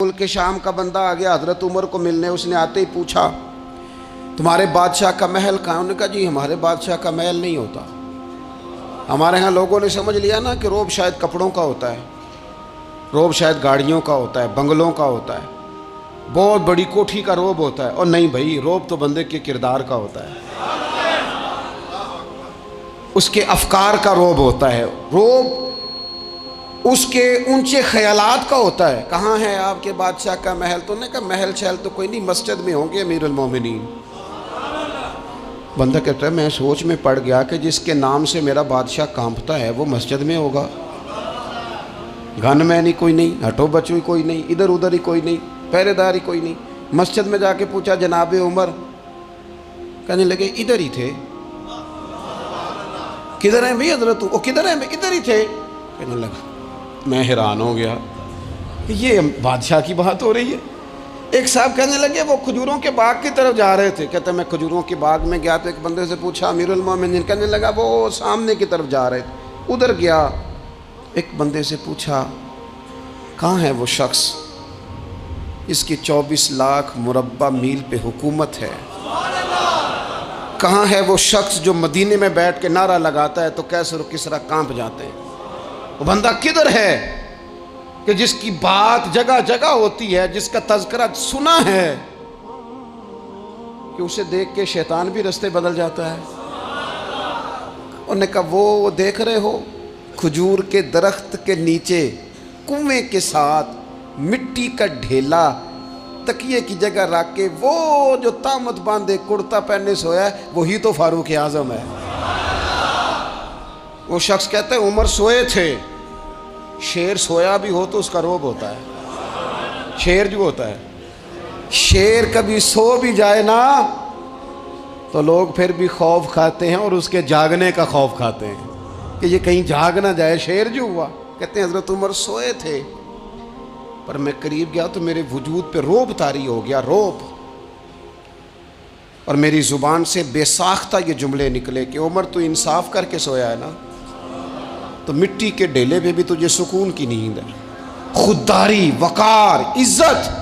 मुल्क के शाम का बंदा आ गया हज़रत उमर को मिलने। उसने आते ही पूछा तुम्हारे बादशाह का महल कहाँ? उन्होंने कहा जी हमारे बादशाह का महल नहीं होता। हमारे यहाँ लोगों ने समझ लिया ना कि रोब शायद कपड़ों का होता है, रोब शायद गाड़ियों का होता है, बंगलों का होता है, बहुत बड़ी कोठी का रोब होता है। और नहीं भाई, रोब तो बंदे के किरदार का होता है, उसके अफकार का रोब होता है, रोब उसके ऊंचे ख्यालात का होता है। कहाँ है आपके बादशाह का महल? तो उन्होंने कहा महल शहल तो कोई नहीं, मस्जिद में होंगे अमीरुल मोमिनीन। बंदा कहता है मैं सोच में पड़ गया कि जिसके नाम से मेरा बादशाह कांपता है वो मस्जिद में होगा। गनमैन ही कोई नहीं, हटो बचो ही कोई नहीं, इधर उधर ही कोई नहीं, पहरेदार ही कोई नहीं। मस्जिद में जाके पूछा जनाब उमर, कहने लगे इधर ही थे। किधर हैं भाई हजरत? वो किधर हैं भाई? इधर ही थे। कहने लगा, मैं हैरान हो गया कि ये बादशाह की बात हो रही है। एक साहब कहने लगे वो खजूरों के बाग की तरफ जा रहे थे। कहते मैं खजूरों के बाग में गया तो एक बंदे से पूछा अमीरुल मोमिनीन, कहने लगा वो सामने की तरफ जा रहे थे, उधर गया। एक बंदे से पूछा कहाँ है वो शख्स, इसकी 24 लाख मुरब्बा मील पे हुकूमत है। कहाँ है वो शख्स जो मदीने में बैठ के नारा लगाता है तो कैसर किसरा कांप जाते हैं। वो बंदा किधर है कि जिसकी बात जगह जगह होती है, जिसका तज़किरा सुना है कि उसे देख के शैतान भी रास्ते बदल जाता है। उन्होंने कहा वो देख रहे हो खजूर के दरख्त के नीचे कुएं के साथ मिट्टी का ढेला तकिए की जगह रख के वो जो तामत बांधे कुर्ता पहने सोया है वही तो फारूक आजम है। वो शख्स कहते हैं उमर सोए थे। शेर सोया भी हो तो उसका रोब होता है। शेर जो होता है, शेर कभी सो भी जाए ना तो लोग फिर भी खौफ खाते हैं और उसके जागने का खौफ खाते हैं कि ये कहीं जाग ना जाए। शेर जो हुआ, कहते हैं हजरत उमर सोए थे पर मैं करीब गया तो मेरे वजूद पे रोब तारी हो गया, रोब। और मेरी ज़ुबान से बेसाख्ता ये जुमले निकले कि उमर तू इंसाफ करके सोया है ना, तो मिट्टी के ढेले पे भी तुझे सुकून की नींद है। खुददारी, वकार, इज्जत